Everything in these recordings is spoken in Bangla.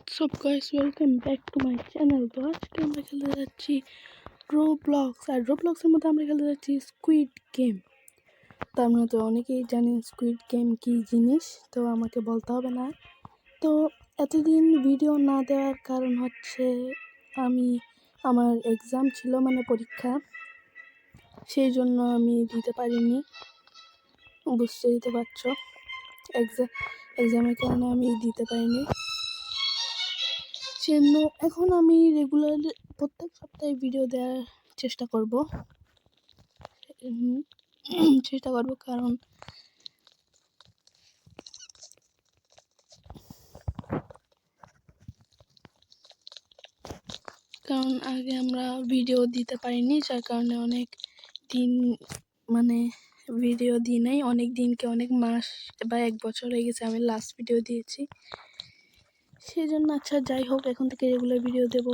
WhatsApp guys, welcome back to my channel. তো আজকে আমরা খেলতে যাচ্ছি রোব্লক্স। আর রোব্লক্সের মধ্যে আমরা খেলতে যাচ্ছি স্কুইড গেম। তো আমরা তো অনেকেই জানি স্কুইড গেম কী জিনিস, তো আমাকে বলতে হবে না। তো এতদিন ভিডিও না দেওয়ার কারণ হচ্ছে আমার এক্সাম ছিল, মানে পরীক্ষা, সেই জন্য আমি দিতে পারিনি। বুঝতে দিতে পারছো, এক্সামের কারণে আমি দিতে পারিনি। সেজন্য এখন আমি রেগুলার প্রত্যেক সপ্তাহে ভিডিও দেওয়ার চেষ্টা করব কারণ আগে আমরা ভিডিও দিতে পারিনি, যার কারণে অনেক দিন মানে ভিডিও দিই নাই। অনেক দিনকে অনেক মাস বা 1 বছর হয়ে গেছে আমি লাস্ট ভিডিও দিয়েছি। সেই জন্য আচ্ছা যাই হোক, এখন থেকে রেগুলার ভিডিও দেব।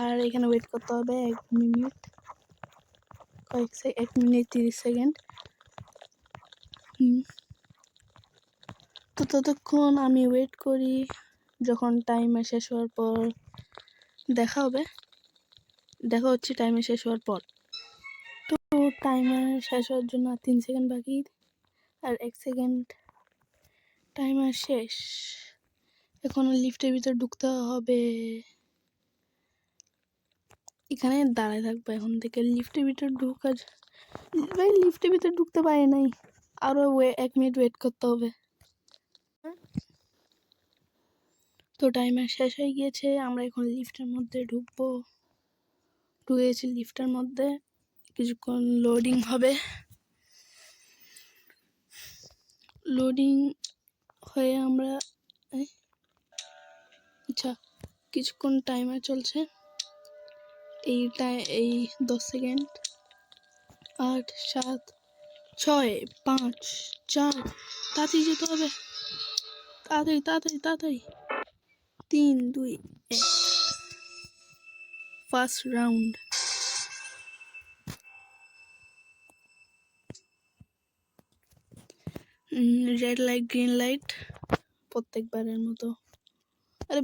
আর এখানে ওয়েট করতে হবে 1 মিনিট 30 সেকেন্ড। তো ততক্ষণ আমি ওয়েট করি, যখন টাইমার শেষ হওয়ার পর দেখা হচ্ছে টাইমার শেষ হওয়ার পর। তো টাইমার শেষ হওয়ার জন্য 3 সেকেন্ড বাকি, আর 1 সেকেন্ড। টাইমার শেষ। এখন লিফটের ভিতর ঢুকতে হবে। এখানে দাঁড়ায় থাকবো এখন থেকে। লিফটের ভিতর লিফটের ভিতর ঢুকতে পারি নাই, আরও 1 মিনিট ওয়েট করতে হবে। তো টাইমার শেষ হয়ে গিয়েছে, আমরা এখন লিফটের মধ্যে ঢুকে গেছি লিফটের মধ্যে। কিছুক্ষণ লোডিং হবে, লোডিং হয়ে আমরা আচ্ছা কিছুক্ষণ টাইমার চলছে। এই 10 সেকেন্ড। 8 7 6 5 4, তাড়াতাড়ি যেতে হবে, তাড়াতাড়ি 3 2 1। First round. Red light, green light, প্রত্যেকবারের মতো। আরে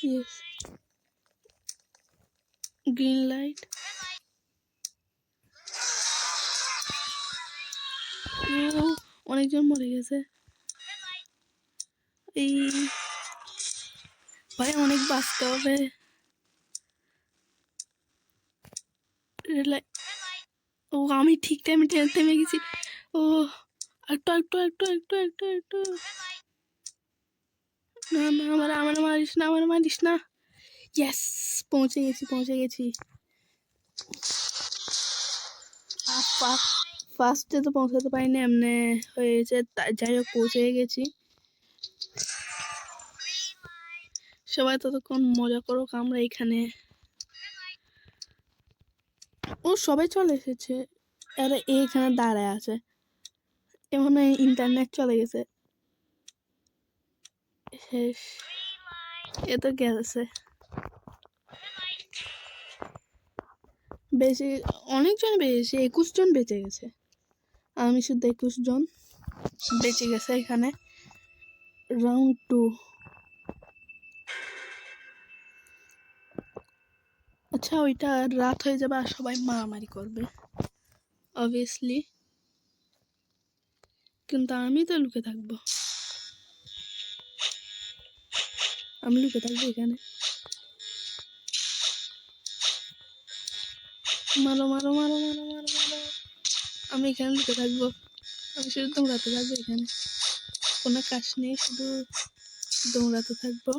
ইয়েস, গ্রিন লাইট। অনেকজন মরে গেছে। এই ভাই অনেক বাঁচতে হবে। Red light. ও আমি ঠিক টাইমে থেমে গেছি। ও একটু না, আমার মারিস না। ইয়েস, পৌঁছে গেছি। ফার্স্টে তো পৌঁছাতে পারিনি, এমনি হয়েছে। যাই হোক, পৌঁছে গেছি। সবাই ততক্ষণ মজা করুক, আমরা এখানে। ও সবাই চলে এসেছে। আরে এইখানে দাঁড়ায় আছে, এমন ইন্টারনেট চলে গেছে। শেষ, এ তো গেছে। অনেকজন বেঁচেছে, 21 জন বেঁচে গেছে। আমি শুধু 21 জন বেঁচে গেছে এখানে। রাউন্ড 2। আচ্ছা, ওইটা রাত হয়ে যাবে আর সবাই মারামারি করবে অবভিয়াসলি, কিন্তু আমি তো লুকে থাকবো। এখানে। মারো। আমি এখানে লুকে থাকবো। আমি শুধু দৌড়াতে থাকবো এখানে, কোনো কাজ নেই, শুধু দৌড়াতে থাকবো।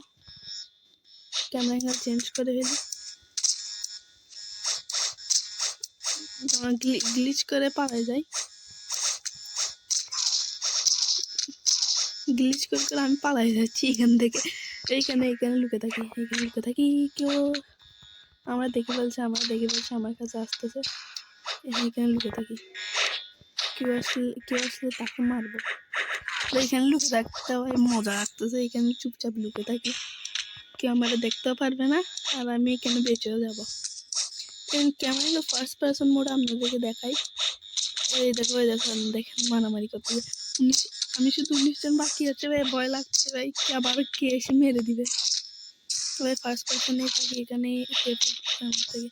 ক্যামেরা এখানে চেঞ্জ করে ফেলি। গ্লিচ করে পাওয়া যায়। গ্লিচ করে আমি পালাই যাচ্ছি এখান থেকে। এইখানে লুকে থাকি। কেউ আমরা দেখে ফেলছে, আমার কাছে আসতেছে। এখানে লুকে থাকি। কেউ আসলে তাকে মারবো। এখানে লুকে থাকতে হয়, মজা লাগতেছে। এখানে চুপচাপ লুকে থাকি, কেউ আমার দেখতেও পারবে না, আর আমি এখানে বেঁচেও যাবো। ক্যামেরা ফার্স্ট পার্সন মোড আপনাদেরকে দেখাই। এই দেখো দেখেন মারামারি করতেছে। আমি শুধু 19 জন বাকি আছে ভাই, ভয় লাগছে ভাই, আবার কে এসে মেরে দিবে ভাই। ফার্স্ট পার্সনে থাকি এখানে, সেফ লাগছে আমার থেকে।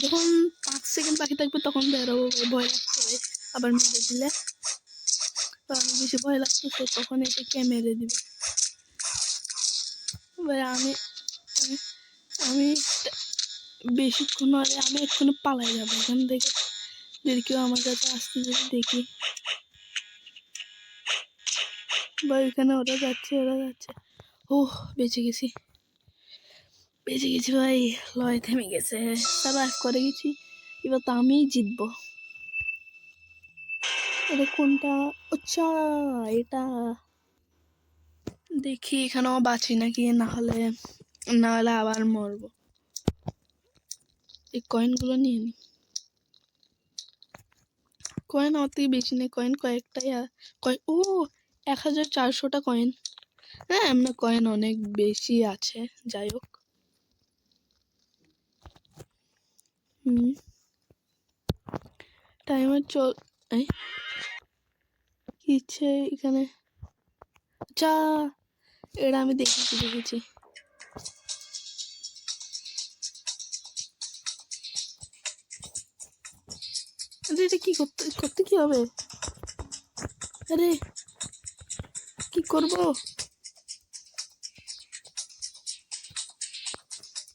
যখন 5 সেকেন্ড বাকি থাকবে তখন বেরোবো ভাই, ভয় লাগছে ভাই, আবার মেরে দিলে তো আমি বেশি ভয় লাগতেছে, তখন এসে কে মেরে দিবে ভাই। আমি আমি আমি বেশিক্ষণ হলে আমি এক্ষুনি পালাই যাবো এখান থেকে, যদি কেউ আমার কাছে আসতে যদি দেখি ভাই। এখানে ওরা যাচ্ছে। ও বেঁচে গেছি ভাই, লয় থেমে গেছে, সার্ভাইভ করে গেছি। এবার তো আমিই জিতবো। এটা কোনটা? আচ্ছা এটা দেখি এখানেও বাঁচি নাকি, না হলে আবার মরবো। এই কয়েনগুলো নিয়ে নি। কয়েন আমার থেকে বেশি নেই, কয়েন কয়েকটাই। ও 1400টা কয়েন। হ্যাঁ আমরা কয়েন অনেক বেশি আছে, যাই হোক। টাইমার চল কিছে এখানে। আচ্ছা এটা আমি দেখেছি। আরে এটা কি করতে কি হবে? আরে কি করব?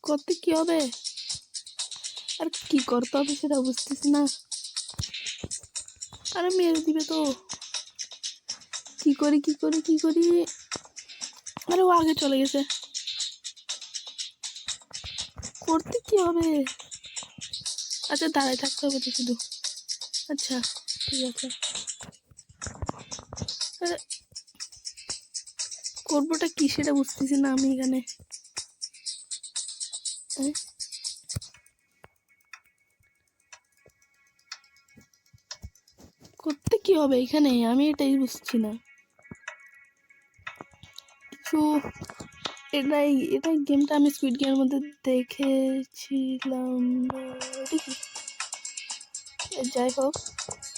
করতে কি হবে? আর কি করতে হবে সেটা বুঝতেছি না। আরে মেরে দিবে তো। কি করি? আরে ও আগে চলে গেছে। করতে কি হবে? আচ্ছা দাঁড়ায় থাকতে হবে তো শুধু। আচ্ছা ঠিক আছে। করবোটা কি সেটা বুঝতেছি না আমি এখানে। করতে কি হবে এখানে, আমি এটাই বুঝছি না কিছু। এটাই গেমটা আমি স্কুইড গেমের মধ্যে দেখেছিলাম। এটা কি? যাই হোক,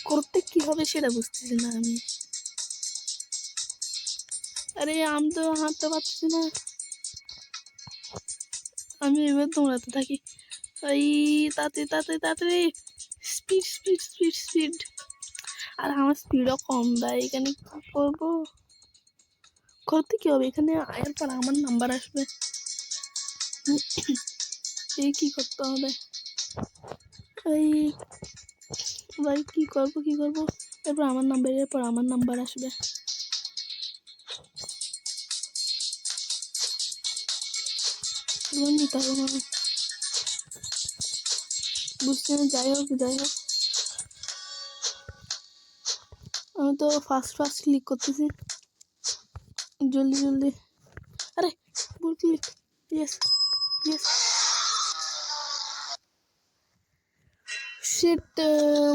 করতে কি হবে সেটা বুঝতেছি না আমি। আরে আমি তো হাঁটতে পারছি না। আমি এবার দৌড়াতে থাকি। এই তাড়াতাড়ি স্পিড। আর আমার স্পিডও কম দেয় এখানে, কি করবো? করতে কি হবে এখানে? আয়ার পর আমার নাম্বার আসবে। এই কি করতে হবে? এই ভাই কি করবো? এরপর আমার নাম্বার আসবে। নিতে হবে মানে বুঝতে না। যাই হোক আমি তো ফার্স্ট ক্লিক করতেছি, জলদি। আরে ভুল ক্লিক। ইয়েস শিট,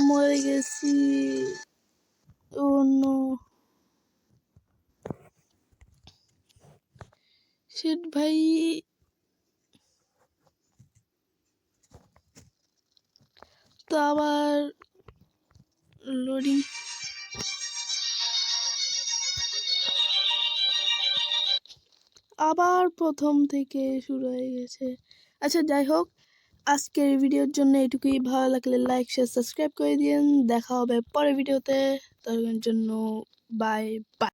মরে গেছি। ও নো শিট ভাই। তো আবার লোডিং। আবার প্রথম থেকে শুরু হয়ে গেছে। আচ্ছা যাই হোক, আজকের ভিডিওর জন্য এটুকুই। ভালো লাগলে লাইক শেয়ার সাবস্ক্রাইব করে দিন। দেখা হবে পরের ভিডিওতে। ততক্ষণের জন্য বাই বাই।